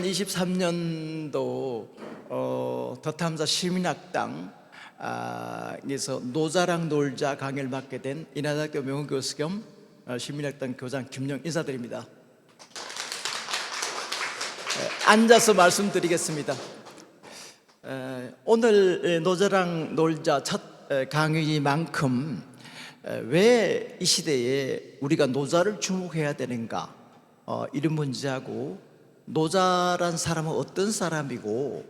2023년도 더탐사 시민학당에서 노자랑 놀자 강의를 맡게 된 인하대학교 명譽교수 겸 시민학당 교장 김영 인사드립니다. 앉아서 말씀드리겠습니다. 오늘 노자랑 놀자 첫 강의만큼 왜 이 시대에 우리가 노자를 주목해야 되는가, 이런 문제하고 노자란 사람은 어떤 사람이고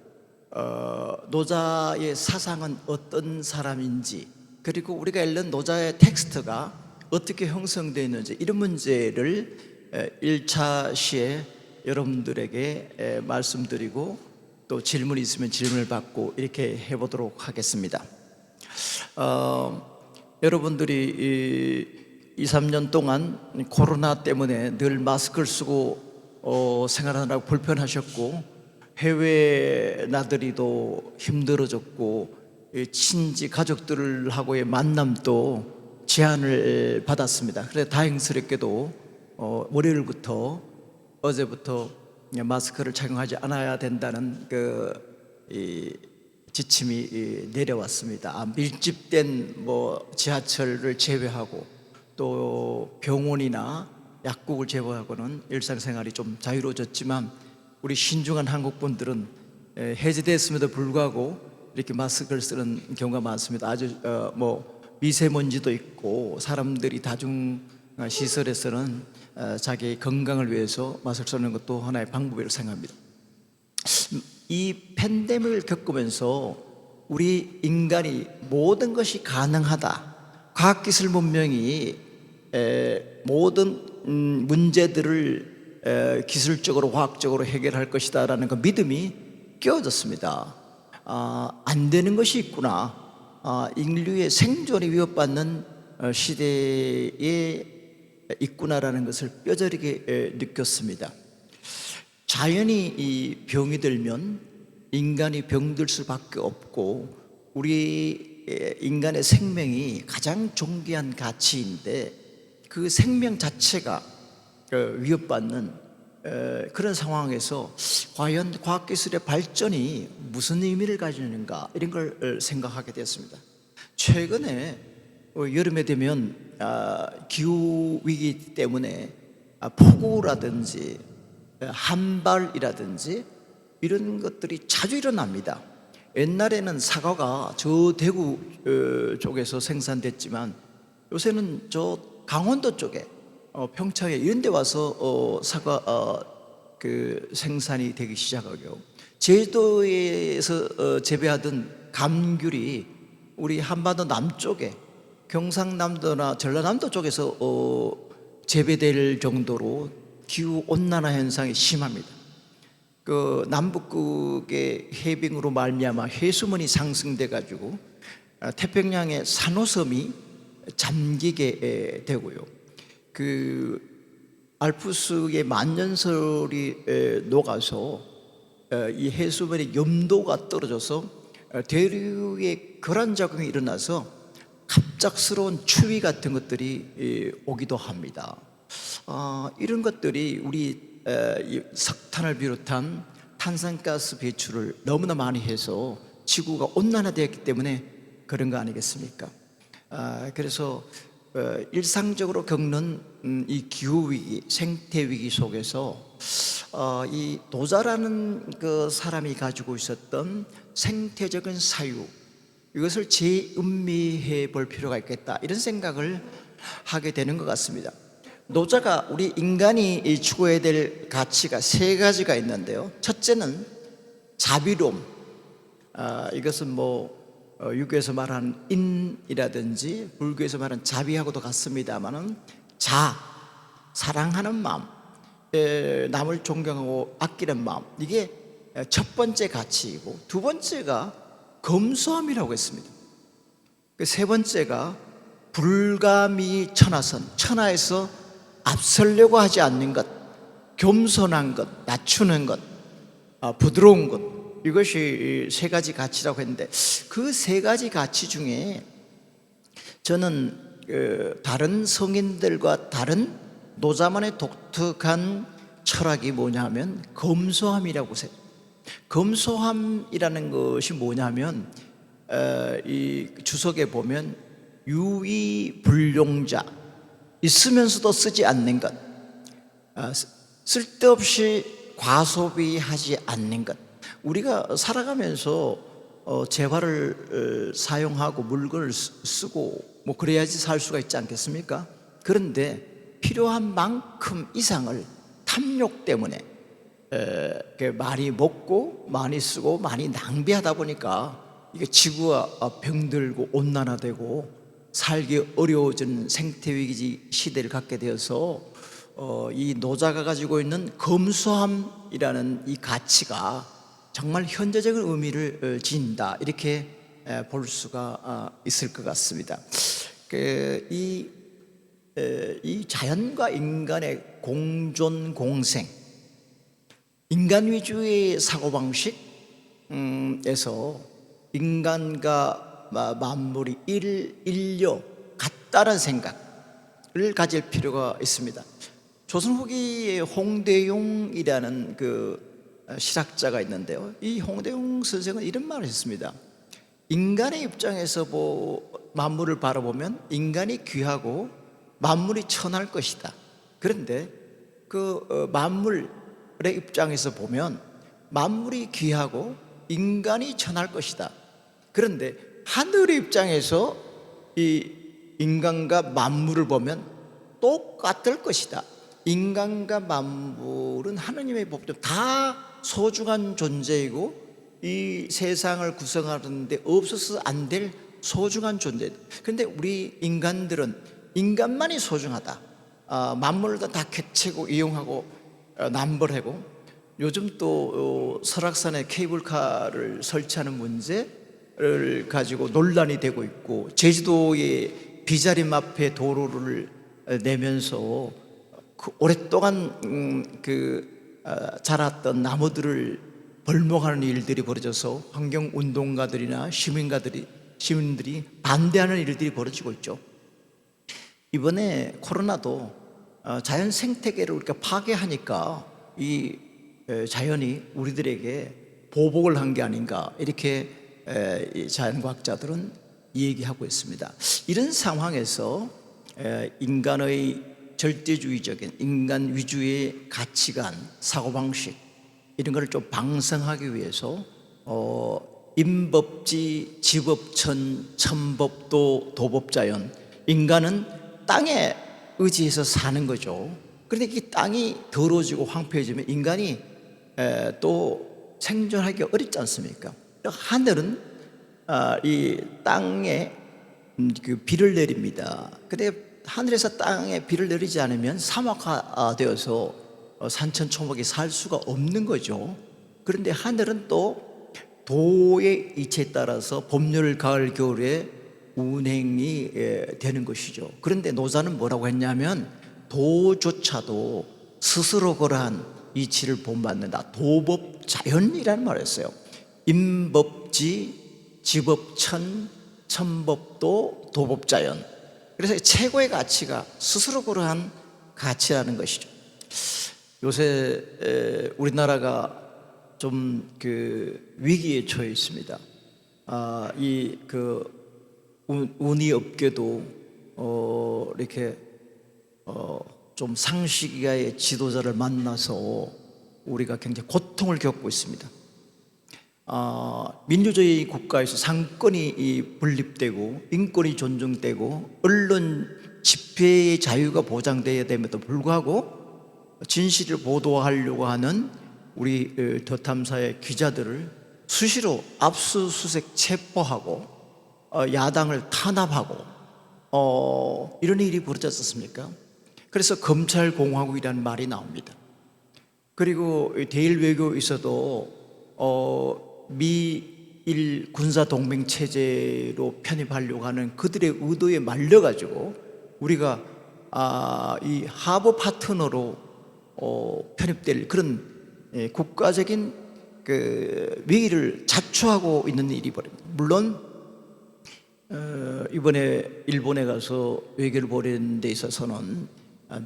노자의 사상은 어떤 사람인지, 그리고 우리가 읽는 노자의 텍스트가 어떻게 형성되어 있는지, 이런 문제를 1차 시에 여러분들에게 말씀드리고 또 질문이 있으면 질문을 받고 이렇게 해보도록 하겠습니다. 여러분들이 2, 3년 동안 코로나 때문에 늘 마스크를 쓰고 생활하느라고 불편하셨고, 해외 나들이도 힘들어졌고, 친지 가족들하고의 만남도 제한을 받았습니다. 그래서 다행스럽게도 월요일부터 어제부터 마스크를 착용하지 않아야 된다는 지침이 내려왔습니다. 밀집된 지하철을 제외하고 또 병원이나 약국을 제외하고는 일상생활이 좀 자유로워졌지만, 우리 신중한 한국분들은 해제됐음에도 불구하고 이렇게 마스크를 쓰는 경우가 많습니다. 아주 미세먼지도 있고, 사람들이 다중시설에서는 자기 건강을 위해서 마스크를 쓰는 것도 하나의 방법이라고 생각합니다. 이 팬데믹을 겪으면서 우리 인간이 모든 것이 가능하다, 과학기술 문명이 모든 문제들을 기술적으로 과학적으로 해결할 것이다 라는 그 믿음이 깨어졌습니다. 안 되는 것이 있구나, 인류의 생존이 위협받는 시대에 있구나라는 것을 뼈저리게 느꼈습니다. 자연이 이 병이 들면 인간이 병들 수밖에 없고, 우리 인간의 생명이 가장 존귀한 가치인데 그 생명 자체가 위협받는 그런 상황에서 과연 과학기술의 발전이 무슨 의미를 가지는가, 이런 걸 생각하게 되었습니다. 최근에 여름에 되면 기후위기 때문에 폭우라든지 한발이라든지 이런 것들이 자주 일어납니다. 옛날에는 사과가 저 대구 쪽에서 생산됐지만 요새는 저 강원도 쪽에 평창에 이런 데 와서 사과 생산이 되기 시작하고, 제주도에서 재배하던 감귤이 우리 한반도 남쪽에 경상남도나 전라남도 쪽에서 재배될 정도로 기후 온난화 현상이 심합니다. 남북극의 해빙으로 말미암아 해수면이 상승돼 가지고 태평양의 산호섬이 잠기게 되고요, 알프스의 만년설이 녹아서 이 해수면의 염도가 떨어져서 대륙에 결한 작용이 일어나서 갑작스러운 추위 같은 것들이 오기도 합니다. 이런 것들이 우리 석탄을 비롯한 탄산가스 배출을 너무나 많이 해서 지구가 온난화되었기 때문에 그런 거 아니겠습니까? 그래서 일상적으로 겪는 이 기후위기, 생태위기 속에서 이 노자라는 그 사람이 가지고 있었던 생태적인 사유, 이것을 재음미해 볼 필요가 있겠다, 이런 생각을 하게 되는 것 같습니다. 노자가 우리 인간이 추구해야 될 가치가 세 가지가 있는데요, 첫째는 자비로움. 이것은 유교에서 말하는 인이라든지 불교에서 말하는 자비하고도 같습니다만은 사랑하는 마음, 남을 존경하고 아끼는 마음, 이게 첫 번째 가치이고, 두 번째가 검소함이라고 했습니다. 세 번째가 불가미 천하선, 천하에서 앞서려고 하지 않는 것, 겸손한 것, 낮추는 것, 부드러운 것, 이것이 세 가지 가치라고 했는데, 그 세 가지 가치 중에 저는 다른 성인들과 다른 노자만의 독특한 철학이 뭐냐면 검소함이라고 해요. 검소함이라는 것이 뭐냐면 이 주석에 보면 유의불용자, 있으면서도 쓰지 않는 것, 쓸데없이 과소비하지 않는 것. 우리가 살아가면서 재화를 사용하고 물건을 쓰고 뭐 그래야지 살 수가 있지 않겠습니까? 그런데 필요한 만큼 이상을 탐욕 때문에 많이 먹고 많이 쓰고 많이 낭비하다 보니까 이게 지구가 병들고 온난화되고 살기 어려워진 생태위기 시대를 갖게 되어서 이 노자가 가지고 있는 검소함이라는 이 가치가 정말 현재적인 의미를 지닌다, 이렇게 볼 수가 있을 것 같습니다. 이 자연과 인간의 공존 공생, 인간 위주의 사고방식에서 인간과 만물이 일려 같다는 생각을 가질 필요가 있습니다. 조선 후기에 홍대용이라는 그 실학자가 있는데요, 이 홍대용 선생은 이런 말을 했습니다. 인간의 입장에서 만물을 바라보면 인간이 귀하고 만물이 천할 것이다. 그런데 그 만물의 입장에서 보면 만물이 귀하고 인간이 천할 것이다. 그런데 하늘의 입장에서 이 인간과 만물을 보면 똑같을 것이다. 인간과 만물은 하느님의 법대로 다 소중한 존재이고 이 세상을 구성하는데 없어서 안 될 소중한 존재. 그런데 우리 인간들은 인간만이 소중하다. 만물도 다 개체고 이용하고 남벌하고, 요즘 또 설악산에 케이블카를 설치하는 문제를 가지고 논란이 되고 있고, 제주도의 비자림 앞에 도로를 내면서 오랫동안 자랐던 나무들을 벌목하는 일들이 벌어져서 환경운동가들이나 시민들이 반대하는 일들이 벌어지고 있죠. 이번에 코로나도 자연 생태계를 우리가 파괴하니까 이 자연이 우리들에게 보복을 한 게 아닌가, 이렇게 자연과학자들은 얘기하고 있습니다. 이런 상황에서 인간의 절대주의적인 인간 위주의 가치관, 사고방식, 이런 것을 좀 방성하기 위해서 임법지, 지법천, 천법도, 도법자연, 인간은 땅에 의지해서 사는 거죠. 그런데 이 땅이 더러워지고 황폐해지면 인간이 또 생존하기 어렵지 않습니까? 하늘은 이 땅에 그 비를 내립니다. 근데 하늘에서 땅에 비를 내리지 않으면 사막화되어서 산천초목이 살 수가 없는 거죠. 그런데 하늘은 또 도의 이치에 따라서 봄, 여름, 가을, 겨울에 운행이 되는 것이죠. 그런데 노자는 뭐라고 했냐면 도조차도 스스로 그러한 이치를 본받는다. 도법자연이라는 말을 했어요. 임법지, 지법천, 천법도, 도법자연. 그래서 최고의 가치가 스스로 그러한 가치라는 것이죠. 요새 우리나라가 좀 위기에 처해 있습니다. 운이 없게도 이렇게 좀 상식의 지도자를 만나서 우리가 굉장히 고통을 겪고 있습니다. 민주주의 국가에서 상권이 분립되고 인권이 존중되고 언론 집회의 자유가 보장되어야 됨에도 불구하고 진실을 보도하려고 하는 우리 더탐사의 기자들을 수시로 압수수색 체포하고 야당을 탄압하고 이런 일이 벌어졌지 않습니까? 그래서 검찰공화국이라는 말이 나옵니다. 그리고 대일 외교에서도 미일 군사동맹 체제로 편입하려고 하는 그들의 의도에 말려가지고 우리가 이 하부 파트너로 편입될 그런 국가적인 위기를 자초하고 있는 일이 벌어집니다. 물론 이번에 일본에 가서 외교를 벌이는 데 있어서는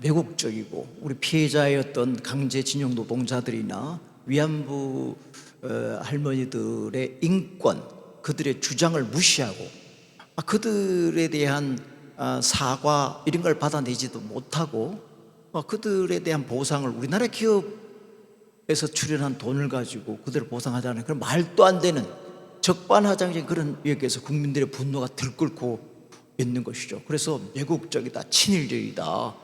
매국적이고 우리 피해자였던 강제징용 노동자들이나 위안부 할머니들의 인권, 그들의 주장을 무시하고 그들에 대한 사과 이런 걸 받아내지도 못하고 그들에 대한 보상을 우리나라 기업에서 출연한 돈을 가지고 그들을 보상하자는 그런 말도 안 되는 적반하장적인 그런 얘기에서 국민들의 분노가 들끓고 있는 것이죠. 그래서 매국적이다, 친일적이다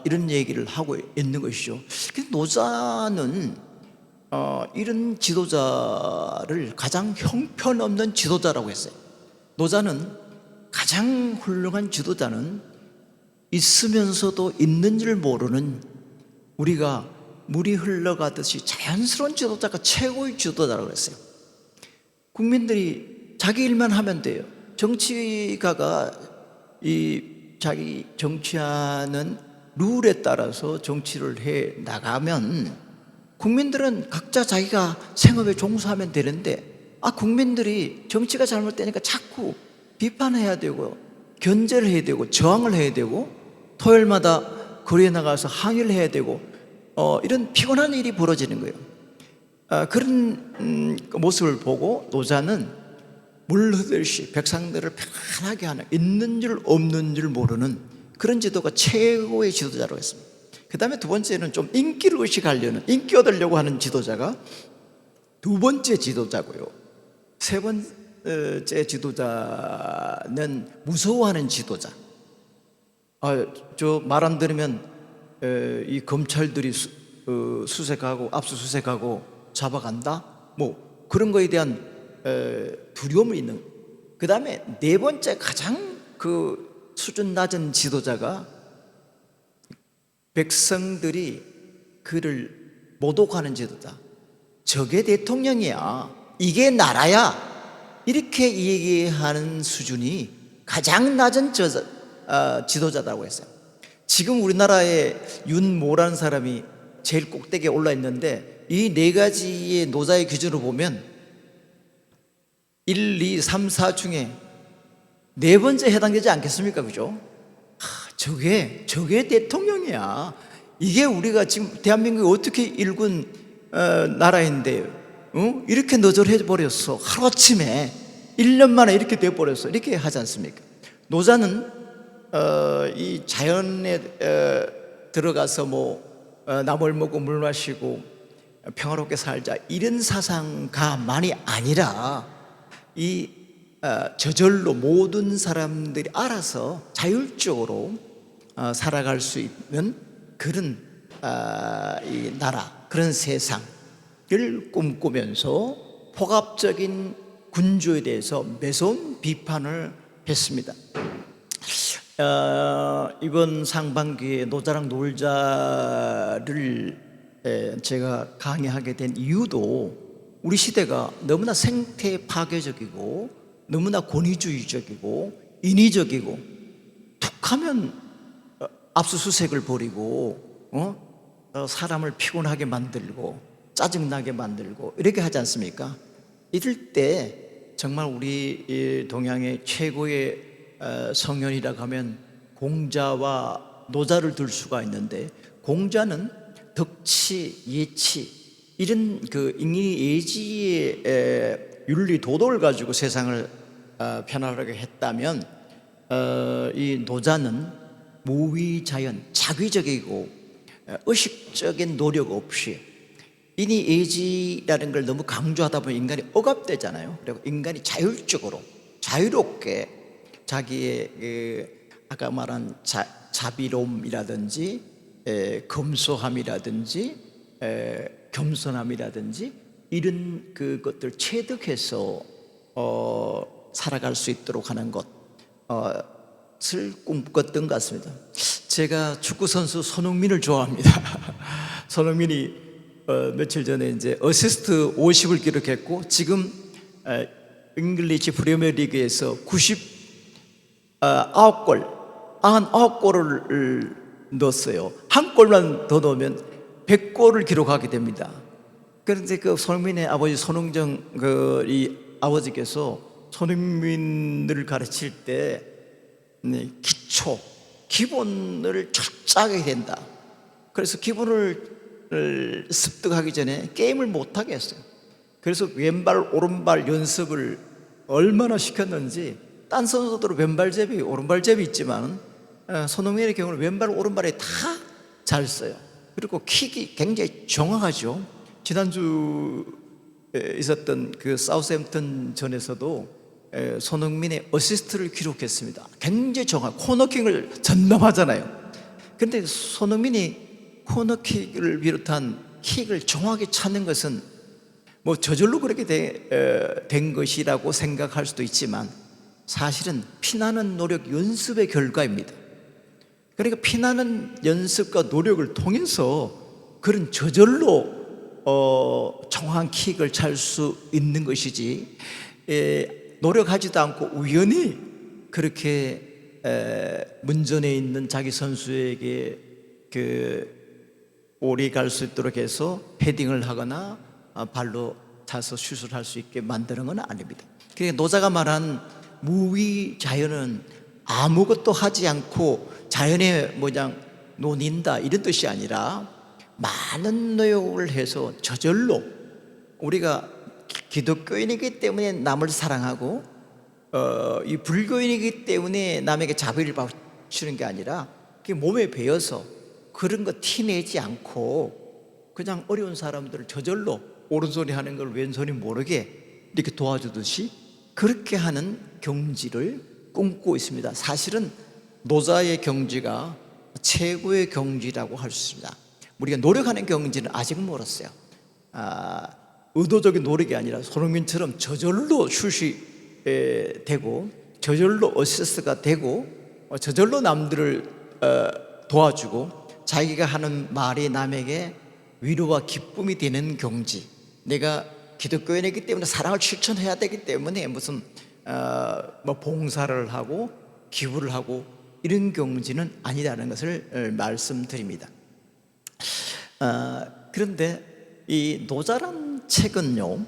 이런 얘기를 하고 있는 것이죠. 근데 노자는 이런 지도자를 가장 형편없는 지도자라고 했어요. 노자는 가장 훌륭한 지도자는 있으면서도 있는 줄 모르는 우리가 물이 흘러가듯이 자연스러운 지도자가 최고의 지도자라고 했어요. 국민들이 자기 일만 하면 돼요. 정치가가 자기 정치하는 룰에 따라서 정치를 해 나가면 국민들은 각자 자기가 생업에 종사하면 되는데 국민들이 정치가 잘못되니까 자꾸 비판해야 되고 견제를 해야 되고 저항을 해야 되고 토요일마다 거리에 나가서 항의를 해야 되고 이런 피곤한 일이 벌어지는 거예요. 그런 모습을 보고 노자는 물 흐르듯이 백성들을 편하게 하는, 있는 줄 없는 줄 모르는 그런 지도가 최고의 지도자라고 했습니다. 그 다음에 두 번째는 좀 인기를 의식하려는, 인기 얻으려고 하는 지도자가 두 번째 지도자고요. 세 번째 지도자는 무서워하는 지도자. 저 말 안 들으면 이 검찰들이 수색하고 압수수색하고 잡아간다, 뭐 그런 거에 대한 두려움이 있는. 그 다음에 네 번째 가장 그 수준 낮은 지도자가 백성들이 그를 모독하는 지도자. 저게 대통령이야, 이게 나라야, 이렇게 얘기하는 수준이 가장 낮은 지도자라고 했어요. 지금 우리나라에 윤모라는 사람이 제일 꼭대기에 올라 있는데 이 네 가지의 노자의 기준으로 보면 1, 2, 3, 4 중에 네 번째 해당되지 않겠습니까? 그죠? 저게 대통령이야. 이게 우리가 지금 대한민국이 어떻게 일군 나라인데 이렇게 너절해 버렸어. 하루아침에 1년 만에 이렇게 돼버렸어. 이렇게 하지 않습니까? 노자는 이 자연에 들어가서 나물 먹고 물 마시고 평화롭게 살자 이런 사상가만이 아니라 저절로 모든 사람들이 알아서 자율적으로 살아갈 수 있는 그런 이 나라, 그런 세상을 꿈꾸면서 폭압적인 군주에 대해서 매서운 비판을 했습니다. 이번 상반기에 노자랑 놀자를 제가 강의하게 된 이유도 우리 시대가 너무나 생태 파괴적이고 너무나 권위주의적이고 인위적이고 툭하면 압수수색을 벌이고 사람을 피곤하게 만들고 짜증나게 만들고 이렇게 하지 않습니까? 이럴 때 정말 우리 동양의 최고의 성현이라고 하면 공자와 노자를 들 수가 있는데, 공자는 덕치, 예치 이런 그 인의 예지의 윤리 도덕을 가지고 세상을 편안하게 했다면 이 노자는 무위자연, 자기적이고 의식적인 노력 없이 인의 예지라는 걸 너무 강조하다 보면 인간이 억압되잖아요. 그리고 인간이 자율적으로 자유롭게 자기의 아까 말한 자비로움이라든지 검소함이라든지 겸손함이라든지 이런 그것들 체득해서 살아갈 수 있도록 하는 것을 꿈꿨던 것 같습니다. 제가 축구 선수 손흥민을 좋아합니다. 손흥민이 며칠 전에 이제 어시스트 50을 기록했고 지금 잉글리시 프리미어리그에서 99골을 넣었어요. 한 골만 더 넣으면 100골을 기록하게 됩니다. 그런데 그 손흥민의 아버지 손흥정 이 아버지께서 손흥민을 가르칠 때 기본을 철저하게 된다. 그래서 기본을 습득하기 전에 게임을 못하게 했어요. 그래서 왼발 오른발 연습을 얼마나 시켰는지, 딴 선수들은 왼발잡이 오른발잡이 있지만 손흥민의 경우는 왼발 오른발에 다 잘 써요. 그리고 킥이 굉장히 정확하죠. 지난주 있었던 그 사우스햄튼 전에서도 손흥민의 어시스트를 기록했습니다. 굉장히 정확, 코너킥을 전담하잖아요. 그런데 손흥민이 코너킥을 비롯한 킥을 정확히 찾는 것은 뭐 저절로 그렇게 된 것이라고 생각할 수도 있지만 사실은 피나는 노력, 연습의 결과입니다. 그러니까 피나는 연습과 노력을 통해서 그런 저절로 정확한 킥을 찰 수 있는 것이지, 노력하지도 않고 우연히 그렇게 문전에 있는 자기 선수에게 올이 갈 수 있도록 해서 헤딩을 하거나 발로 차서 슛을 할 수 있게 만드는 건 아닙니다. 그러니까 노자가 말한 무위자연은 아무것도 하지 않고 자연의 모양 논인다, 이런 뜻이 아니라 많은 노력을 해서 저절로, 우리가 기독교인이기 때문에 남을 사랑하고 이 불교인이기 때문에 남에게 자비를 바치는 게 아니라 그게 몸에 배어서 그런 거 티내지 않고 그냥 어려운 사람들을 저절로 오른손이 하는 걸 왼손이 모르게 이렇게 도와주듯이 그렇게 하는 경지를 꿈꾸고 있습니다. 사실은 노자의 경지가 최고의 경지라고 할 수 있습니다. 우리가 노력하는 경지는 아직 멀었어요. 의도적인 노력이 아니라 손흥민처럼 저절로 슛이 되고 저절로 어시스트가 되고 저절로 남들을 도와주고 자기가 하는 말이 남에게 위로와 기쁨이 되는 경지. 내가 기독교인이기 때문에 사랑을 실천해야 되기 때문에 무슨 뭐 봉사를 하고 기부를 하고 이런 경지는 아니라는 것을 말씀드립니다. 그런데 이 노자란 책은요,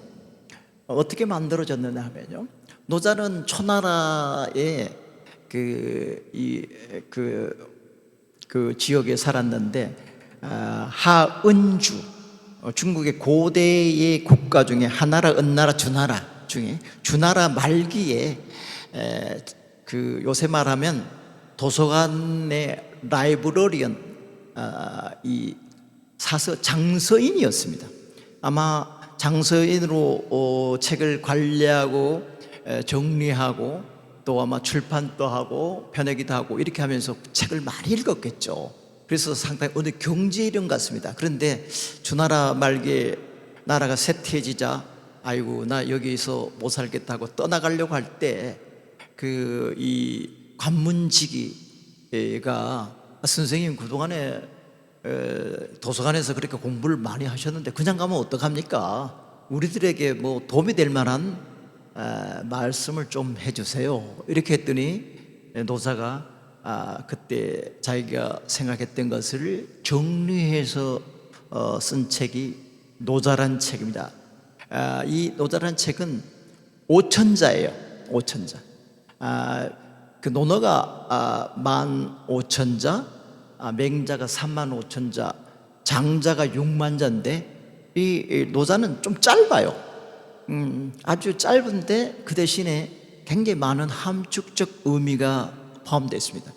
어떻게 만들어졌느냐 하면요, 노자는 초나라의 그 지역에 살았는데 하은주, 중국의 고대의 국가 중에 하나라, 은나라, 주나라 중에 주나라 말기에 그 요새 말하면 도서관의 라이브러리언, 이 사서 장서인이었습니다. 아마 장서인으로 책을 관리하고 정리하고 또 아마 출판도 하고 편하기도 하고 이렇게 하면서 책을 많이 읽었겠죠. 그래서 상당히 어느 경지에 이른 것 같습니다. 그런데 주나라 말기에 나라가 쇠퇴해지자 아이고 나 여기서 못 살겠다고 떠나가려고 할 때 이 관문지기가 선생님 그동안에 도서관에서 그렇게 공부를 많이 하셨는데 그냥 가면 어떡합니까? 우리들에게 뭐 도움이 될 만한 말씀을 좀 해주세요. 이렇게 했더니 노자가 그때 자기가 생각했던 것을 정리해서 쓴 책이 노자란 책입니다. 이 노자란 책은 5천자예요. 5천자. 그 논어가 15,000자, 맹자가 35,000자, 장자가 60,000자인데 이 노자는 좀 짧아요. 아주 짧은데 그 대신에 굉장히 많은 함축적 의미가 포함되어 있습니다.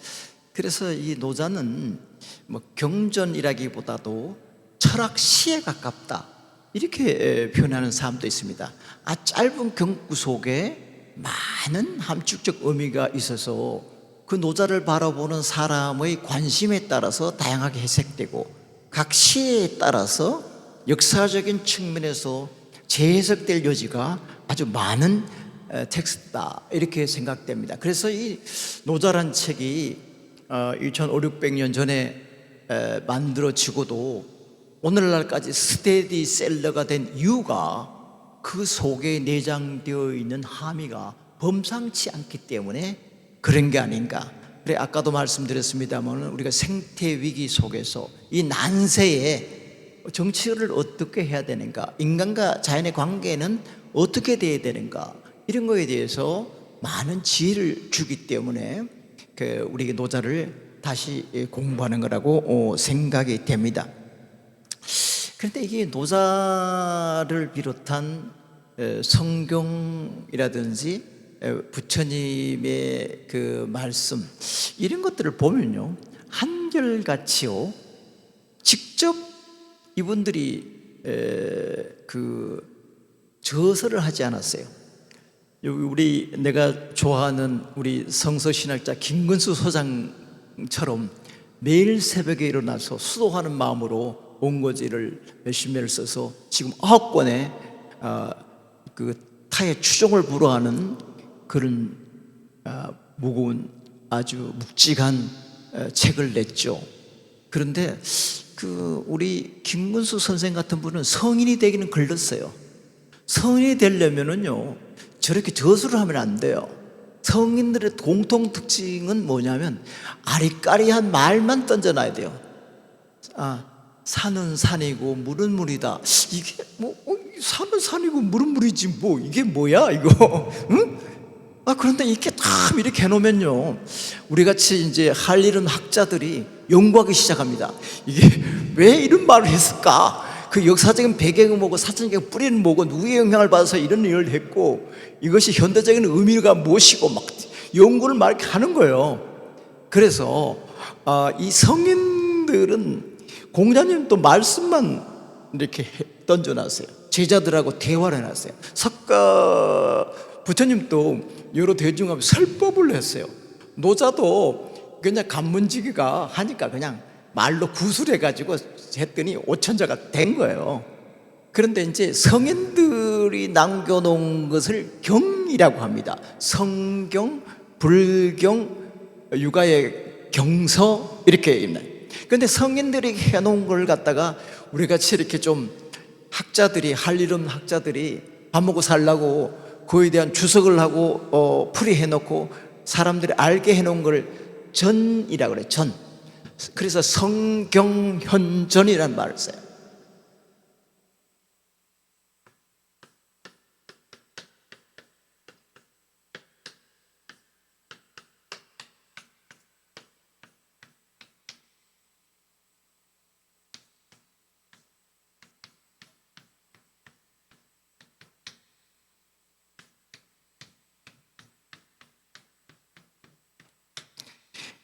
그래서 이 노자는 뭐 경전이라기보다도 철학 시에 가깝다, 이렇게 표현하는 사람도 있습니다. 짧은 경구 속에 많은 함축적 의미가 있어서 그 노자를 바라보는 사람의 관심에 따라서 다양하게 해석되고 각 시에 따라서 역사적인 측면에서 재해석될 여지가 아주 많은 텍스트다, 이렇게 생각됩니다. 그래서 이 노자란 책이 2500~600년 전에 만들어지고도 오늘날까지 스테디셀러가 된 이유가 그 속에 내장되어 있는 함의가 범상치 않기 때문에 그런 게 아닌가. 그래, 아까도 말씀드렸습니다만 우리가 생태 위기 속에서 이 난세에 정치를 어떻게 해야 되는가, 인간과 자연의 관계는 어떻게 돼야 되는가, 이런 거에 대해서 많은 지혜를 주기 때문에 우리 노자를 다시 공부하는 거라고 생각이 됩니다. 그런데 이게 노자를 비롯한 성경이라든지 부처님의 그 말씀, 이런 것들을 보면요, 한결같이요 직접 이분들이 그 저서를 하지 않았어요. 우리 내가 좋아하는 우리 성서신학자 김근수 소장처럼 매일 새벽에 일어나서 수도하는 마음으로 원고지를 몇십 매를 써서 지금 9권의 그 타의 추종을 불허하는 그런 무거운 아주 묵직한 책을 냈죠. 그런데 그 우리 김근수 선생 같은 분은 성인이 되기는 걸렸어요. 성인이 되려면은요 저렇게 저수를 하면 안 돼요. 성인들의 공통 특징은 뭐냐면 아리까리한 말만 던져놔야 돼요. 산은 산이고 물은 물이다. 이게 뭐 산은 산이고 물은 물이지 뭐 이게 뭐야 이거? 응? 그런데 이렇게 참 이렇게 해놓으면요 우리 같이 이제 할 일은 학자들이 연구하기 시작합니다. 이게 왜 이런 말을 했을까? 그 역사적인 배경은 뭐고 사전적인 뿌리는 뭐고 누구의 영향을 받아서 이런 일을 했고 이것이 현대적인 의미가 무엇이고 막 연구를 막 이렇게 하는 거예요. 그래서 이 성인들은 공자님 또 말씀만 이렇게 던져놨어요. 제자들하고 대화를 해놨어요. 부처님도 여러 대중하고 설법을 했어요. 노자도 그냥 간문지기가 하니까 그냥 말로 구술해가지고 했더니 오천자가 된 거예요. 그런데 이제 성인들이 남겨놓은 것을 경이라고 합니다. 성경, 불경, 육아의 경서 이렇게 있나요? 그런데 성인들이 해놓은 걸 갖다가 우리 같이 이렇게 좀 학자들이 할 일 없는 학자들이 밥 먹고 살라고 그에 대한 주석을 하고 풀이해놓고 사람들이 알게 해놓은 걸 전이라고 그래요. 전. 그래서 성경현전이라는 말을 써요.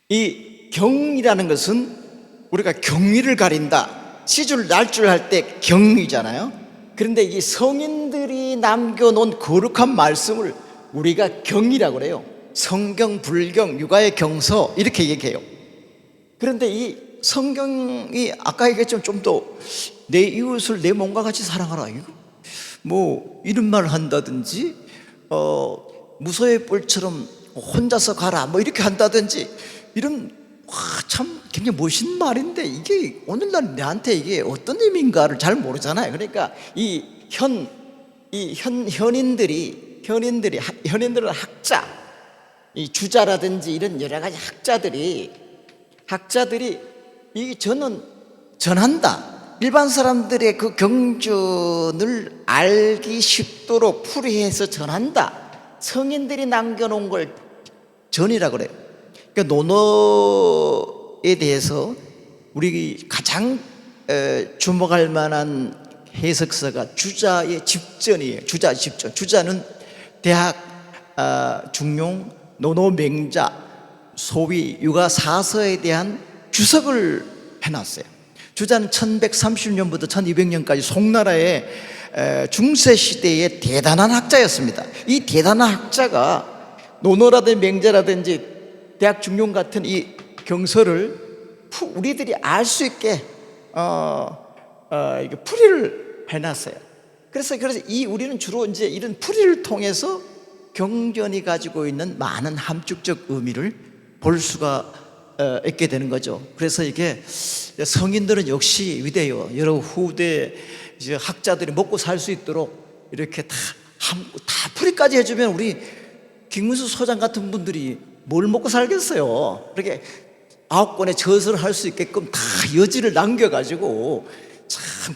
이 경이라는 것은 우리가 경위를 가린다, 시줄 날줄 할 때 경이잖아요. 그런데 이 성인들이 남겨놓은 거룩한 말씀을 우리가 경이라고 그래요. 성경, 불경, 육아의 경서 이렇게 얘기해요. 그런데 이 성경이 아까 얘기했지만 좀 더 내 이웃을 내 몸과 같이 사랑하라, 이거 뭐 이런 말을 한다든지 무소의 뿔처럼 혼자서 가라 뭐 이렇게 한다든지 이런 참 굉장히 멋있는 말인데 이게 오늘날 내한테 이게 어떤 의미인가를 잘 모르잖아요. 그러니까 현인들은 학자, 이 주자라든지 이런 여러 가지 학자들이 이 전한다. 일반 사람들의 그 경전을 알기 쉽도록 풀이해서 전한다. 성인들이 남겨놓은 걸 전이라고 그래요. 그러니까 논어에 대해서 우리 가장 주목할 만한 해석서가 주자의 집전이에요. 주자 집전. 주자는 대학 중용 논어 맹자 소위 육아 사서에 대한 주석을 해놨어요. 주자는 1130년부터 1200년까지 송나라의 중세 시대의 대단한 학자였습니다. 이 대단한 학자가 논어라든지 맹자라든지 대학 중용 같은 이 경서를 우리들이 알 수 있게 풀이를 해놨어요. 그래서 우리는 주로 이제 이런 풀이를 통해서 경전이 가지고 있는 많은 함축적 의미를 볼 수가 있게 되는 거죠. 그래서 이게 성인들은 역시 위대해요. 여러 후대 학자들이 먹고 살 수 있도록 이렇게 다 풀이까지 해주면 우리 김문수 소장 같은 분들이 뭘 먹고 살겠어요. 이렇게 9권의 저서를 할 수 있게끔 다 여지를 남겨가지고 참 참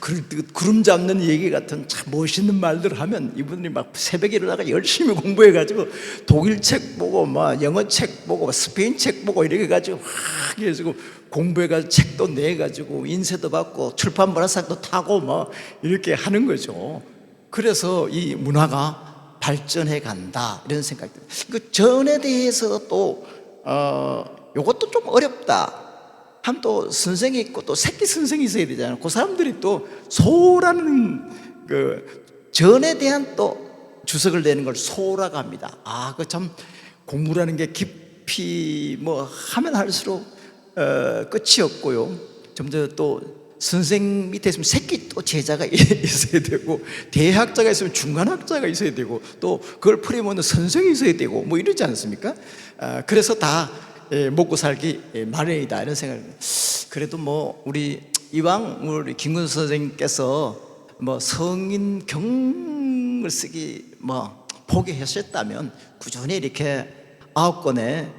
구름 잡는 얘기 같은 참 멋있는 말들을 하면 이분들이 막 새벽에 일어나가 열심히 공부해가지고 독일 책 보고 막 영어 책 보고 스페인 책 보고 이렇게 해가지고 막 해가지고 공부해가지고 책도 내가지고 인쇄도 받고 출판 문화상도 타고 막 이렇게 하는 거죠. 그래서 이 문화가 발전해 간다 이런 생각이 듭니다. 그 전에 대해서 또 요것도 좀 어렵다. 한 또 선생이 있고 또 새끼 선생이 있어야 되잖아요. 그 사람들이 또 소라는 그 전에 대한 또 주석을 내는 걸 소라고 합니다. 그 참 공부라는 게 깊이 뭐 하면 할수록 끝이 없고요. 점점 또 선생 밑에 있으면 새끼 또 제자가 있어야 되고, 대학자가 있으면 중간학자가 있어야 되고, 또 그걸 풀이면 선생이 있어야 되고 뭐 이러지 않습니까? 그래서 다 먹고 살기 마련이다 이런 생각입니다. 그래도 뭐 우리 이왕 우리 김근수 선생님께서 뭐 성인 경을 쓰기 뭐 포기하셨다면 꾸준히 이렇게 9권의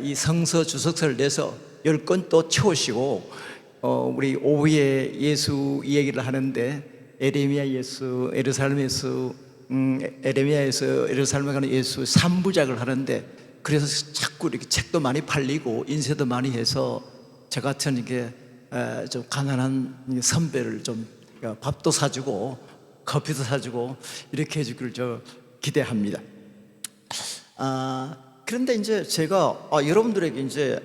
이 성서 주석서를 내서 10권 또 채우시고, 우리 오후에 예수 이야기를 하는데 에레미야 예수, 예루살렘 예수, 에레미야에서 예루살렘에 가는 예수 3부작을 하는데, 그래서 자꾸 이렇게 책도 많이 팔리고 인쇄도 많이 해서 저 같은 이게 좀 가난한 선배를 좀 밥도 사주고 커피도 사주고 이렇게 해주기를 저 기대합니다. 그런데 이제 제가 여러분들에게 이제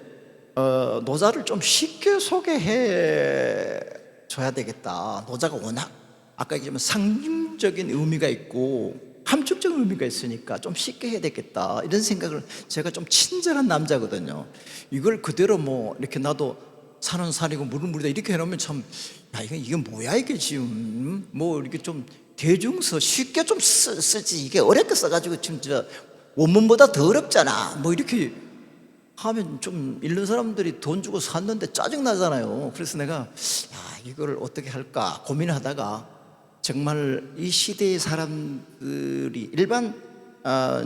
노자를 좀 쉽게 소개해 줘야 되겠다. 노자가 워낙 아까 얘기했지만 상징적인 의미가 있고 함축적인 의미가 있으니까 좀 쉽게 해야 되겠다 이런 생각을, 제가 좀 친절한 남자거든요. 이걸 그대로 뭐 이렇게 나도 산은 산이고 물은 물이다 이렇게 해놓으면 참, 이게 뭐야 이게 지금 뭐 이렇게 좀 대중서 쉽게 좀 쓰지, 이게 어렵게 써가지고 지금 저 원문보다 더 어렵잖아 뭐 이렇게 하면 좀 읽는 사람들이 돈 주고 샀는데 짜증나잖아요. 그래서 내가 이거를 어떻게 할까 고민하다가 정말 이 시대의 사람들이 일반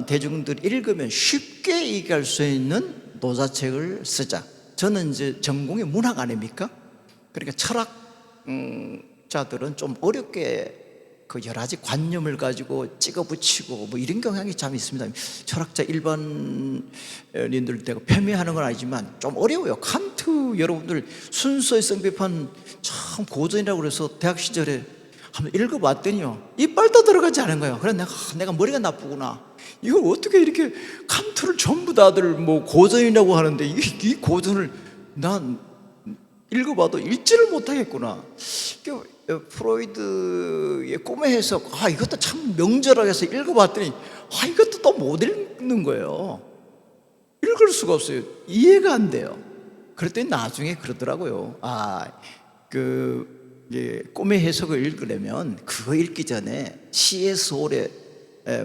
대중들이 읽으면 쉽게 이해할 수 있는 노자책을 쓰자. 저는 이제 전공이 문학 아닙니까? 그러니까 철학자들은 좀 어렵게 그 여러 가지 관념을 가지고 찍어 붙이고 뭐 이런 경향이 참 있습니다. 철학자 일반인들 되고 폄훼하는 건 아니지만 좀 어려워요. 칸트 여러분들 순서의 성비판 참 고전이라고 그래서 대학 시절에 한번 읽어봤더니요 이빨도 들어가지 않은 거예요. 그래서 내가 머리가 나쁘구나. 이걸 어떻게 이렇게 칸트를 전부 다들 뭐 고전이라고 하는데 이 고전을 난 읽어봐도 읽지를 못하겠구나. 프로이드의 꿈의 해석, 이것도 참 명절하게 해서 읽어봤더니 이것도 또 못 읽는 거예요. 읽을 수가 없어요. 이해가 안 돼요. 그랬더니 나중에 그러더라고요. 꿈의 해석을 읽으려면 그거 읽기 전에 C.S. 홀의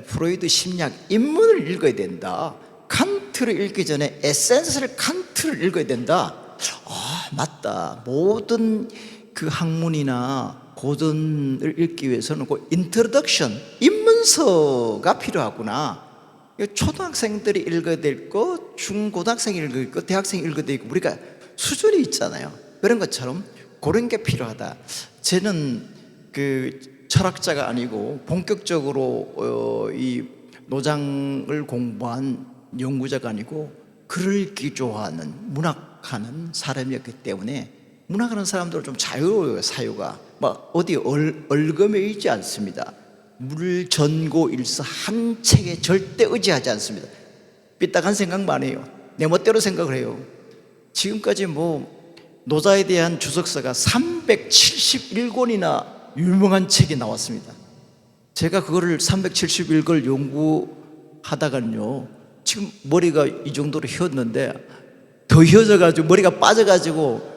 프로이드 심리학 입문을 읽어야 된다. 칸트를 읽기 전에 에센셜 칸트를 읽어야 된다. 맞다. 모든 그 학문이나 고전을 읽기 위해서는 그 인트로덕션, 입문서가 필요하구나. 초등학생들이 읽어야 될 거, 중고등학생이 읽어야 될 거, 대학생이 읽어야 될 거, 우리가 수준이 있잖아요. 그런 것처럼 그런 게 필요하다. 저는 그 철학자가 아니고 본격적으로 이 노장을 공부한 연구자가 아니고 글을 읽기 좋아하는 문학하는 사람이었기 때문에, 문학하는 사람들은 좀 자유로워요. 사유가 막 어디 얼금에 있지 않습니다. 물전고일서 한 책에 절대 의지하지 않습니다. 삐딱한 생각만 해요. 내 멋대로 생각을 해요. 지금까지 뭐 노자에 대한 주석서가 371권이나 유명한 책이 나왔습니다. 제가 그거를 371권 연구하다가는요 지금 머리가 이 정도로 휘었는데 더 휘어져가지고 머리가 빠져가지고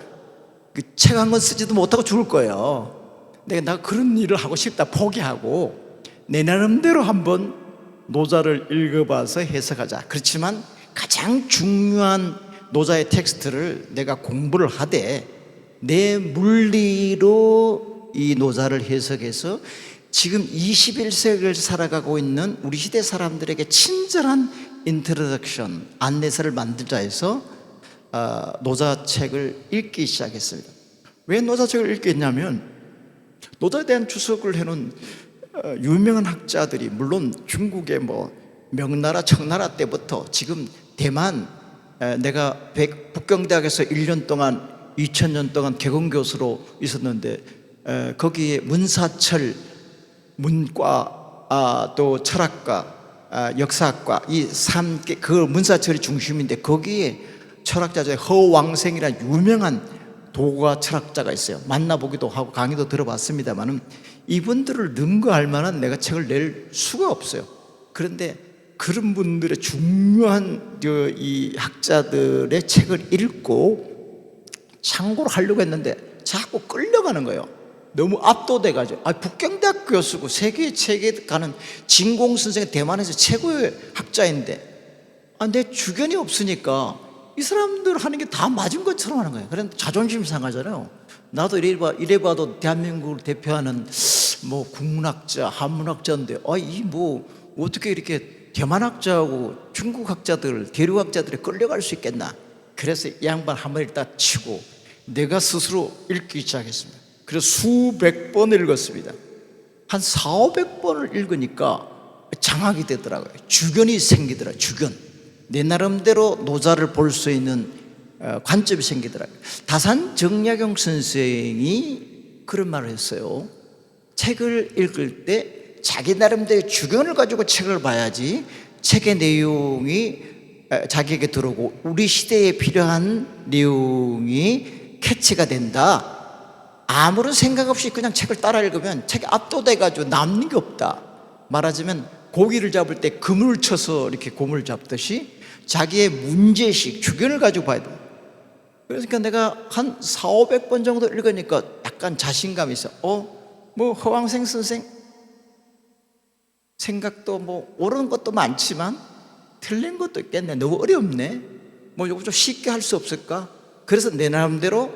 그 책 한 권 쓰지도 못하고 죽을 거예요. 나 그런 일을 하고 싶다 포기하고 내 나름대로 한번 노자를 읽어봐서 해석하자. 그렇지만 가장 중요한 노자의 텍스트를 내가 공부를 하되 내 물리로 이 노자를 해석해서 지금 21세기를 살아가고 있는 우리 시대 사람들에게 친절한 인트로덕션, 안내서를 만들자 해서 노자책을 읽기 시작했습니다. 왜 노자책을 읽겠냐면 노자에 대한 주석을 해놓은 유명한 학자들이 물론 중국의 뭐 명나라 청나라 때부터 지금 대만, 내가 북경대학에서 1년 동안 2000년 동안 개공교수로 있었는데 거기에 문사철 문과, 또 철학과, 역사학과 이 3개, 그 문사철이 중심인데 거기에 철학자 중에 허왕생이라는 유명한 도가 철학자가 있어요. 만나보기도 하고 강의도 들어봤습니다만은 이분들을 능가할 만한 내가 책을 낼 수가 없어요. 그런데 그런 분들의 중요한 이 학자들의 책을 읽고 참고를 하려고 했는데 자꾸 끌려가는 거예요. 너무 압도돼가지고. 북경대학 교수고 세계 책에 가는 진공 선생이 대만에서 최고의 학자인데 내 주견이 없으니까 이 사람들 하는 게 다 맞은 것처럼 하는 거예요. 그런데 자존심 상하잖아요. 나도 이래 봐도 대한민국을 대표하는 뭐 국문학자, 한문학자인데 이 뭐 어떻게 이렇게 대만학자하고 중국학자들, 대륙학자들이 끌려갈 수 있겠나. 그래서 이 양반 한번 읽다 치고 내가 스스로 읽기 시작했습니다. 그래서 수백 번을 읽었습니다. 한 400~500번을 읽으니까 장악이 되더라고요. 주견이 생기더라고요. 주견. 내 나름대로 노자를 볼 수 있는 관점이 생기더라고요. 다산 정약용 선생이 그런 말을 했어요. 책을 읽을 때 자기 나름대로 주견을 가지고 책을 봐야지 책의 내용이 자기에게 들어오고 우리 시대에 필요한 내용이 캐치가 된다. 아무런 생각 없이 그냥 책을 따라 읽으면 책에 압도돼가지고 남는 게 없다. 말하자면 고기를 잡을 때 그물을 쳐서 이렇게 고물을 잡듯이 자기의 문제식, 주견을 가지고 봐야 돼. 그러니까 내가 한 400~500번 정도 읽으니까 약간 자신감이 있어. 뭐 허왕생 선생 생각도 뭐 옳은 것도 많지만 틀린 것도 있겠네. 너무 어렵네. 뭐 이거 좀 쉽게 할 수 없을까? 그래서 내 나름대로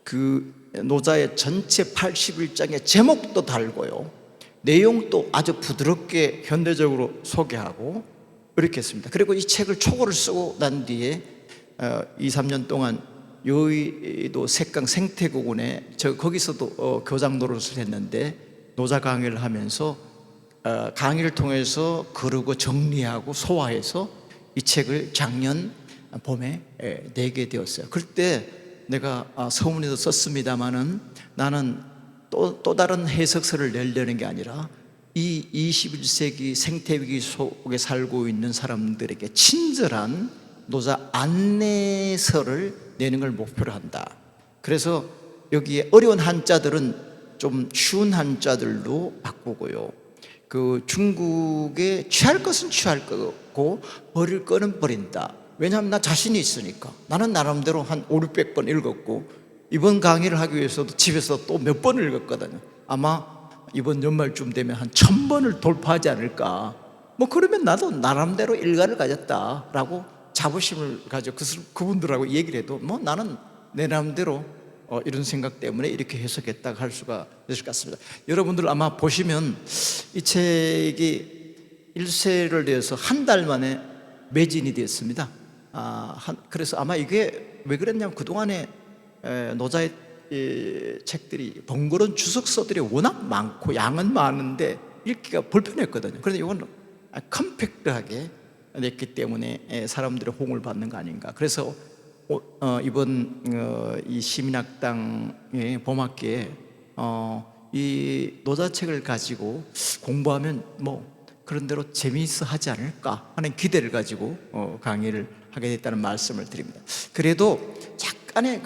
그 노자의 전체 81장의 제목도 달고요, 내용도 아주 부드럽게 현대적으로 소개하고 이렇게 했습니다. 그리고 이 책을 초고를 쓰고 난 뒤에 2~3년 동안 여의도 색강 생태공원에 거기서도 교장 노릇을 했는데 노자 강의를 하면서 강의를 통해서 거르고 정리하고 소화해서 이 책을 작년 봄에 내게 되었어요. 그때 내가 서문에도 썼습니다마는 나는 또 다른 해석서를 내려는 게 아니라 이 21세기 생태위기 속에 살고 있는 사람들에게 친절한 노자 안내서를 내는 걸 목표로 한다. 그래서 여기에 어려운 한자들은 좀 쉬운 한자들로 바꾸고요, 그 중국에 취할 것은 취할 거고 버릴 거는 버린다. 왜냐하면 나 자신이 있으니까. 나는 나름대로 한 500~600번 읽었고 이번 강의를 하기 위해서도 집에서 또 몇 번을 읽었거든요. 아마 이번 연말쯤 되면 한 1000번을 돌파하지 않을까. 뭐 그러면 나도 나름대로 일가를 가졌다라고 자부심을 가지고 그분들하고 얘기를 해도 뭐 나는 내 나름대로 이런 생각 때문에 이렇게 해석했다고 할 수가 있을 것 같습니다. 여러분들 아마 보시면 이 책이 일세를 내어서 한 달 만에 매진이 되었습니다. 그래서 아마 이게 왜 그랬냐면 그동안에 노자의 책들이 번거로운 주석서들이 워낙 많고 양은 많은데 읽기가 불편했거든요. 그런데 이건 컴팩트하게 냈기 때문에 사람들의 호응을 받는 거 아닌가. 그래서 이번 이 시민학당의 봄학기에 이 노자책을 가지고 공부하면 뭐 그런 대로 재미있어 하지 않을까 하는 기대를 가지고 강의를 하게 됐다는 말씀을 드립니다. 그래도 약간의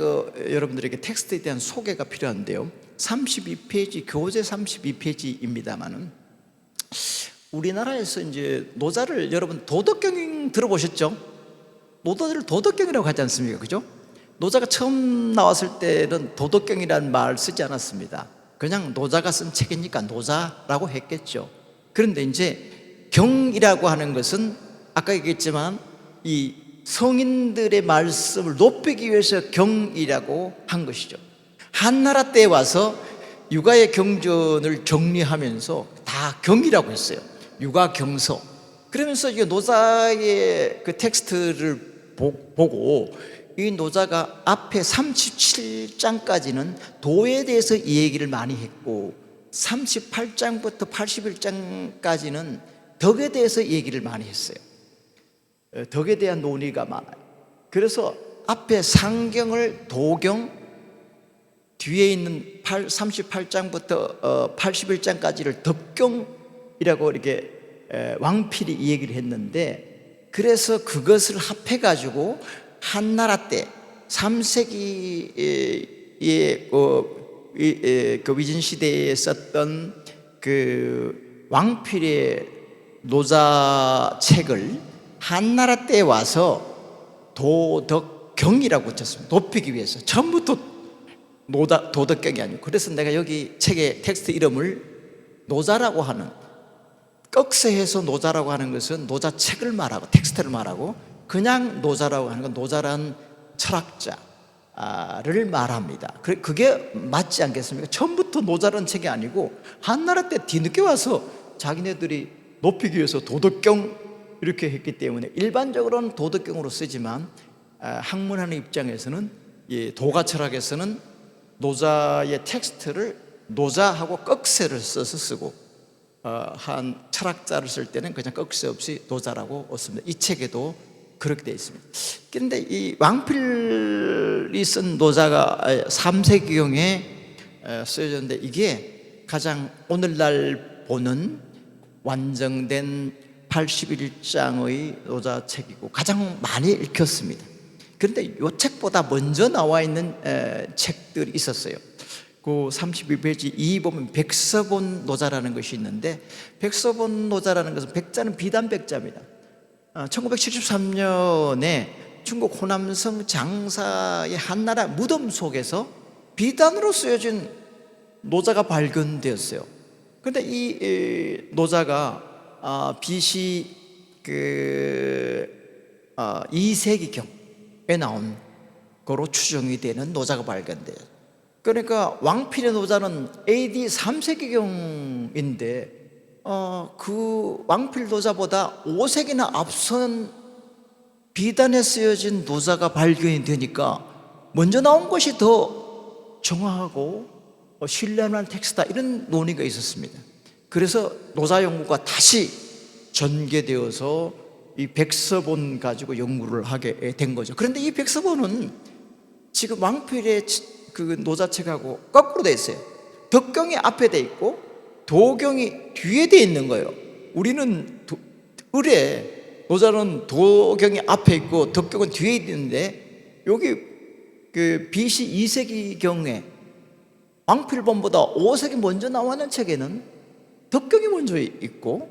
여러분들에게 텍스트에 대한 소개가 필요한데요, 32페이지, 교재 32페이지입니다만은 우리나라에서 이제 노자를 여러분 도덕경 들어보셨죠? 노자를 도덕경이라고 하지 않습니까? 그죠? 노자가 처음 나왔을 때는 도덕경이라는 말 쓰지 않았습니다. 그냥 노자가 쓴 책이니까 노자라고 했겠죠. 그런데 이제 경이라고 하는 것은 아까 얘기했지만 이 성인들의 말씀을 높이기 위해서 경이라고 한 것이죠. 한나라 때 와서 육아의 경전을 정리하면서 다 경이라고 했어요. 육아경서. 그러면서 이게 노자의 그 텍스트를 보고 이 노자가 앞에 37장까지는 도에 대해서 이 얘기를 많이 했고 38장부터 81장까지는 덕에 대해서 얘기를 많이 했어요. 덕에 대한 논의가 많아요. 그래서 앞에 상경을 도경, 뒤에 있는 38장부터 81장까지를 덕경이라고 이렇게 왕필이 이 얘기를 했는데, 그래서 그것을 합해가지고 한나라 때 3세기의 그 위진 시대에 썼던 그 왕필의 노자 책을 한나라 때에 와서 도덕경이라고 붙였습니다. 높이기 위해서. 처음부터 도덕경이 아니고. 그래서 내가 여기 책의 텍스트 이름을 노자라고 하는, 꺽쇠해서 노자라고 하는 것은 노자책을 말하고 텍스트를 말하고, 그냥 노자라고 하는 건 노자라는 철학자를 말합니다. 그게 맞지 않겠습니까? 처음부터 노자라는 책이 아니고 한나라 때 뒤늦게 와서 자기네들이 높이기 위해서 도덕경 이렇게 했기 때문에 일반적으로는 도덕경으로 쓰지만 학문하는 입장에서는, 도가 철학에서는 노자의 텍스트를 노자하고 꺽쇠를 써서 쓰고, 한 철학자를 쓸 때는 그냥 꺽쇠 없이 노자라고 썼습니다. 이 책에도 그렇게 되어 있습니다. 그런데 이 왕필이 쓴 노자가 3세기경에 쓰여졌는데, 이게 가장 오늘날 보는 완성된 81장의 노자책이고 가장 많이 읽혔습니다. 그런데 이 책보다 먼저 나와 있는 책들이 있었어요. 그 32페이지 2 보면 백서본 노자라는 것이 있는데, 백서본 노자라는 것은 백자는 비단 백자입니다. 1973년에 중국 호남성 장사의 한나라 무덤 속에서 비단으로 쓰여진 노자가 발견되었어요. 그런데 이 노자가 BC 2세기경에 나온 거로 추정이 되는 노자가 발견돼요. 그러니까 왕필의 노자는 AD 3세기경인데 그 왕필 노자보다 5세기나 앞선 비단에 쓰여진 노자가 발견이 되니까 먼저 나온 것이 더 정확하고 신뢰할 텍스트다, 이런 논의가 있었습니다. 그래서 노자 연구가 다시 전개되어서 이 백서본 가지고 연구를 하게 된 거죠. 그런데 이 백서본은 지금 왕필의 그 노자책하고 거꾸로 돼 있어요. 덕경이 앞에 돼 있고 도경이 뒤에 돼 있는 거예요. 우리는 노자는 도경이 앞에 있고 덕경은 뒤에 있는데, 여기 그 BC 2세기경에 왕필본보다 5세기 먼저 나왔는 책에는 덕경이 먼저 있고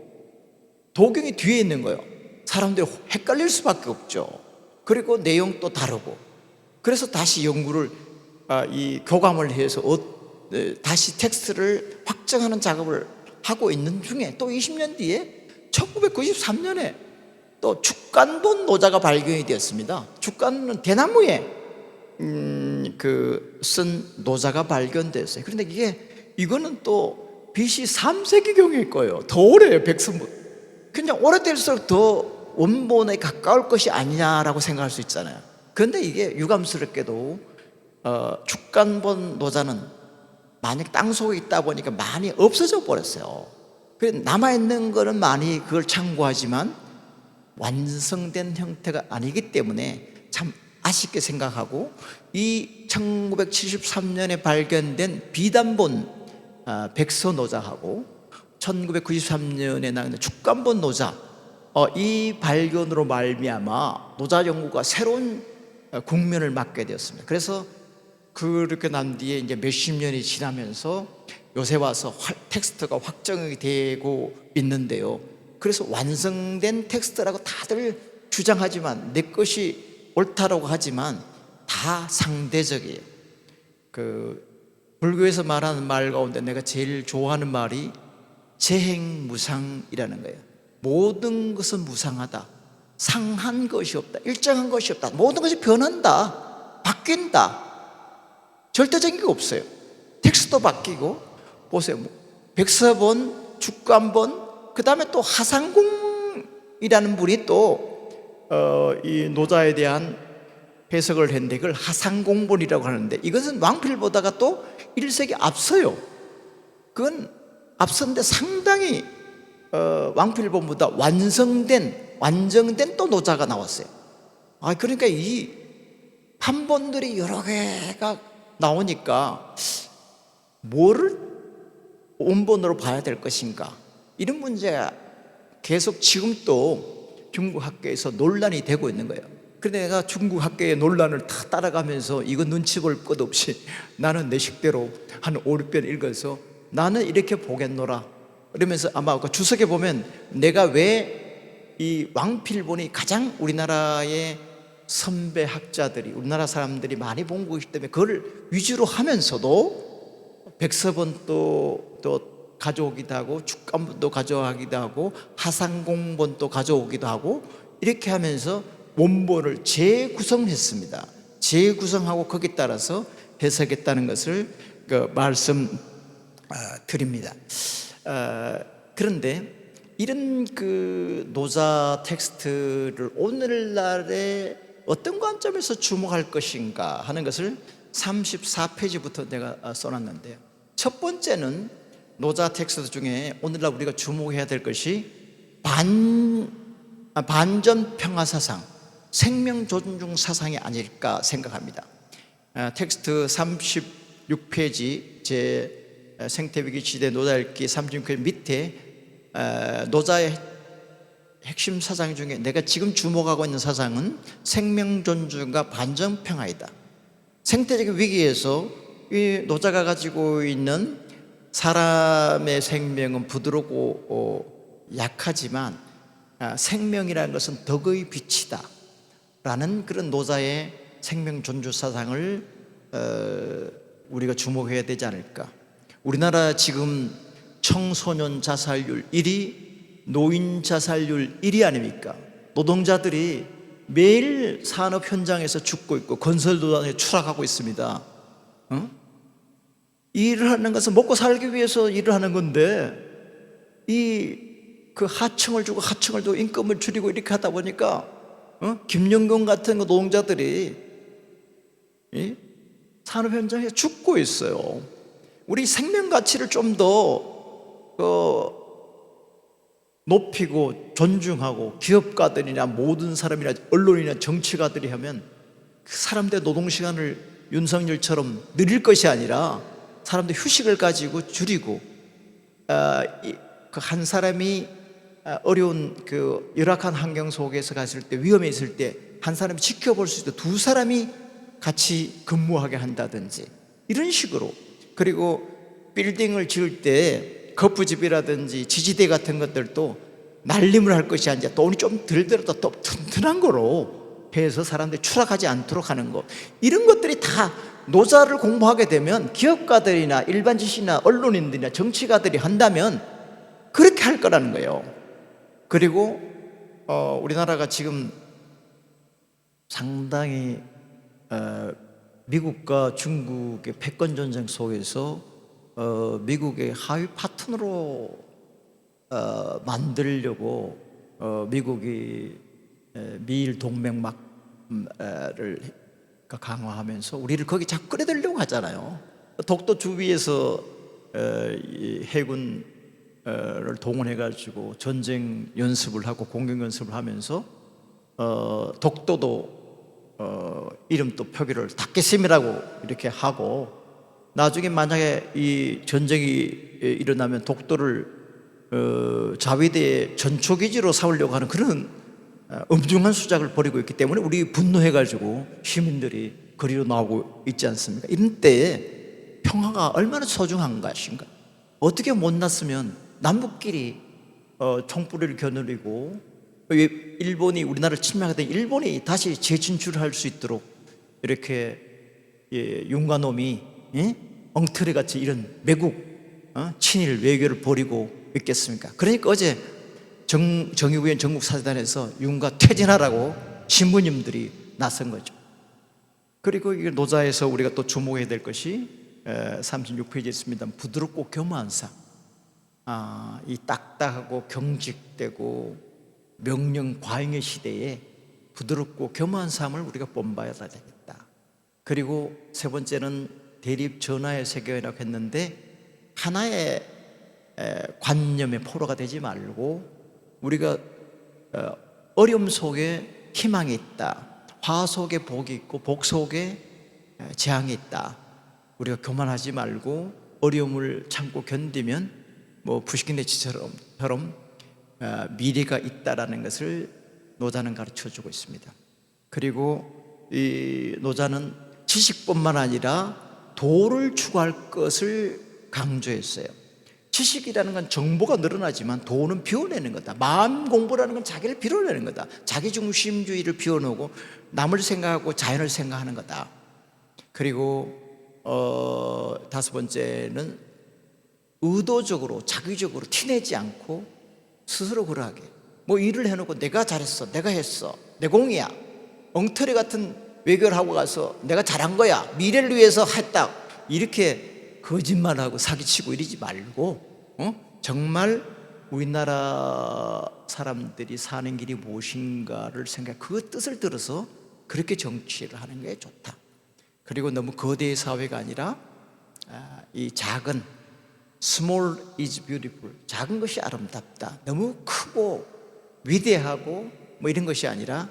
도경이 뒤에 있는 거예요. 사람들이 헷갈릴 수밖에 없죠. 그리고 내용도 다르고. 그래서 다시 연구를 이 교감을 해서 다시 텍스트를 확정하는 작업을 하고 있는 중에, 또 20년 뒤에 1993년에 또 축간본 노자가 발견이 되었습니다. 축간은 대나무에 쓴 노자가 발견됐어요. 그런데 이거는 또 BC 3세기경일 거예요. 더 오래요. 백성부. 그냥 오래될수록 더 원본에 가까울 것이 아니냐라고 생각할 수 있잖아요. 그런데 이게 유감스럽게도 축간본 노자는 만약 땅속에 있다 보니까 많이 없어져 버렸어요. 남아있는 거는 많이 그걸 참고하지만 완성된 형태가 아니기 때문에 참 아쉽게 생각하고, 이 1973년에 발견된 비단본 백서노자하고 1993년에 나온 축간본 노자, 이 발견으로 말미암아 노자 연구가 새로운 국면을 맞게 되었습니다. 그래서 그렇게 난 뒤에 이제 몇십 년이 지나면서 요새 와서 텍스트가 확정이 되고 있는데요. 그래서 완성된 텍스트라고 다들 주장하지만, 내 것이 옳다라고 하지만 다 상대적이에요. 불교에서 말하는 말 가운데 내가 제일 좋아하는 말이 재행무상이라는 거예요. 모든 것은 무상하다. 상한 것이 없다. 일정한 것이 없다. 모든 것이 변한다. 바뀐다. 절대적인 게 없어요. 텍스트도 바뀌고. 보세요. 백서본, 축간본, 그 다음에 또 하상궁이라는 분이 또 이 노자에 대한 해석을 했는데 이걸 하상공본이라고 하는데 이것은 왕필보다가 또 1세기 앞서요. 그건 앞선데 상당히 왕필본보다 완성된 또 노자가 나왔어요. 그러니까 이 판본들이 여러 개가 나오니까 뭐를 원본으로 봐야 될 것인가, 이런 문제가 계속 지금도 중국 학계에서 논란이 되고 있는 거예요. 그런데 내가 중국 학계의 논란을 다 따라가면서 이거 눈치 볼 것 없이 나는 내 식대로 한 5, 6편 읽어서 나는 이렇게 보겠노라 그러면서, 아마 그 주석에 보면 내가 왜 이 왕필본이 가장 우리나라의 선배 학자들이, 우리나라 사람들이 많이 본 것이기 때문에 그걸 위주로 하면서도 백서본도 가져오기도 하고 축간본도 가져오기도 하고 하상공본도 가져오기도 하고 이렇게 하면서 원본을 재구성했습니다. 재구성하고 거기에 따라서 해석했다는 것을 말씀드립니다. 그런데 이런 그 노자 텍스트를 오늘날에 어떤 관점에서 주목할 것인가 하는 것을 34페이지부터 내가 써놨는데요. 첫 번째는 노자 텍스트 중에 오늘날 우리가 주목해야 될 것이 반전 평화 사상, 생명 존중 사상이 아닐까 생각합니다. 텍스트 36페이지 제 생태위기 시대 노자 읽기 36페이지 밑에 노자의 핵심 사상 중에 내가 지금 주목하고 있는 사상은 생명 존중과 반전 평화이다. 생태적 위기에서 이 노자가 가지고 있는 사람의 생명은 부드럽고 약하지만 생명이라는 것은 덕의 빛이다 라는 그런 노자의 생명 존중 사상을 우리가 주목해야 되지 않을까. 우리나라 지금 청소년 자살률 1위, 노인 자살률 1위 아닙니까? 노동자들이 매일 산업 현장에서 죽고 있고 건설 노동에 추락하고 있습니다. 일을 하는 것은 먹고 살기 위해서 일을 하는 건데 그 하청을 주고 하청을 두고 임금을 줄이고 이렇게 하다 보니까 김영건 같은 노동자들이 산업 현장에서 죽고 있어요. 우리 생명 가치를 좀 더 높이고 존중하고 기업가들이나 모든 사람이나 언론이나 정치가들이 하면 그 사람들의 노동시간을 윤석열처럼 늘릴 것이 아니라 사람들 휴식을 가지고 줄이고 한 사람이 어려운 그 열악한 환경 속에서 갔을 때, 위험에 있을 때 한 사람이 지켜볼 수 있도록 두 사람이 같이 근무하게 한다든지 이런 식으로. 그리고 빌딩을 지을 때 거푸집이라든지 지지대 같은 것들도 날림을 할 것이 아니라 돈이 좀 덜 들어도 또 튼튼한 거로 해서 사람들이 추락하지 않도록 하는 것, 이런 것들이 다 노자를 공부하게 되면 기업가들이나 일반 지식이나 언론인들이나 정치가들이 한다면 그렇게 할 거라는 거예요. 그리고 우리나라가 지금 상당히 미국과 중국의 패권 전쟁 속에서 미국의 하위 파트너로 만들려고 미국이 미일 동맹막을 강화하면서 우리를 거기 자꾸 끌어들이려고 하잖아요. 독도 주위에서 해군을 동원해가지고 전쟁 연습을 하고 공격 연습을 하면서 독도도 이름도 표기를 닭개심이라고 이렇게 하고, 나중에 만약에 이 전쟁이 일어나면 독도를 자위대의 전초기지로 삼으려고 하는 그런 엄중한 수작을 벌이고 있기 때문에 우리 분노해가지고 시민들이 거리로 나오고 있지 않습니까? 이런 때에 평화가 얼마나 소중한 것인가. 어떻게 못났으면 남북끼리 총불을 겨누리고 일본이 우리나라를 침략하던 일본이 다시 재진출할 수 있도록 이렇게 윤관놈이 엉터리같이 이런 매국 친일 외교를 벌이고 있겠습니까? 그러니까 어제 정의구현 전국사재단에서 윤가 퇴진하라고 신부님들이 나선 거죠. 그리고 이 노자에서 우리가 또 주목해야 될 것이 36페이지에 있습니다. 부드럽고 겸허한 삶. 이 딱딱하고 경직되고 명령 과잉의 시대에 부드럽고 겸허한 삶을 우리가 본받아야 되겠다. 그리고 세 번째는 대립 전화의 세계라고 했는데, 하나의 관념의 포로가 되지 말고 우리가 어려움 속에 희망이 있다, 화 속에 복이 있고 복 속에 재앙이 있다. 우리가 교만하지 말고 어려움을 참고 견디면 뭐 부식인대치처럼 미래가 있다라는 것을 노자는 가르쳐주고 있습니다. 그리고 이 노자는 지식뿐만 아니라 도를 추구할 것을 강조했어요. 지식이라는 건 정보가 늘어나지만 도는 비워내는 거다. 마음 공부라는 건 자기를 비워내는 거다. 자기중심주의를 비워놓고 남을 생각하고 자연을 생각하는 거다. 그리고 다섯 번째는 의도적으로 자기적으로 티내지 않고 스스로 그러하게 뭐 일을 해놓고 내가 잘했어, 내가 했어, 내 공이야, 엉터리 같은 외교를 하고 가서 내가 잘한 거야, 미래를 위해서 했다, 이렇게 거짓말하고 사기치고 이러지 말고 정말 우리나라 사람들이 사는 길이 무엇인가를 생각, 그 뜻을 들어서 그렇게 정치를 하는 게 좋다. 그리고 너무 거대의 사회가 아니라 이 작은 Small is beautiful, 작은 것이 아름답다. 너무 크고 위대하고 뭐 이런 것이 아니라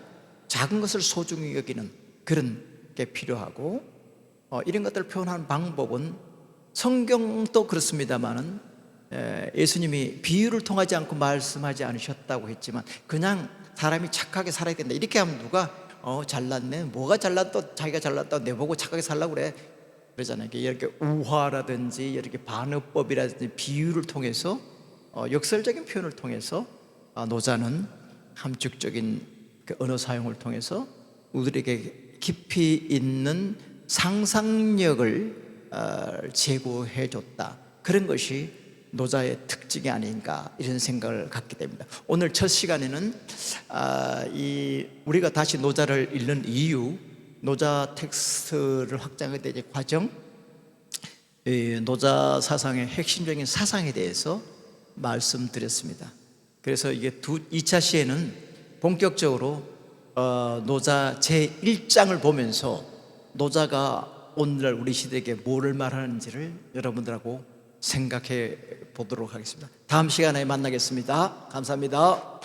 작은 것을 소중히 여기는 그런 게 필요하고, 이런 것들을 표현하는 방법은 성경도 그렇습니다만은 예수님이 비유를 통하지 않고 말씀하지 않으셨다고 했지만 그냥 사람이 착하게 살아야 된다 이렇게 하면 누가 잘났네, 뭐가 잘났다, 자기가 잘났다 내보고 착하게 살라고 그래 그러잖아요. 이렇게 우화라든지 이렇게 반어법이라든지 비유를 통해서 역설적인 표현을 통해서 노자는 함축적인 그 언어 사용을 통해서 우리에게 깊이 있는 상상력을 제고해 줬다. 그런 것이 노자의 특징이 아닌가 이런 생각을 갖게 됩니다. 오늘 첫 시간에는 우리가 다시 노자를 읽는 이유, 노자 텍스트를 확장하게 된 과정, 노자 사상의 핵심적인 사상에 대해서 말씀드렸습니다. 그래서 이게 2차 시에는 본격적으로 노자 제1장을 보면서 노자가 오늘날 우리 시대에게 뭐를 말하는지를 여러분들하고 생각해 보도록 하겠습니다. 다음 시간에 만나겠습니다. 감사합니다.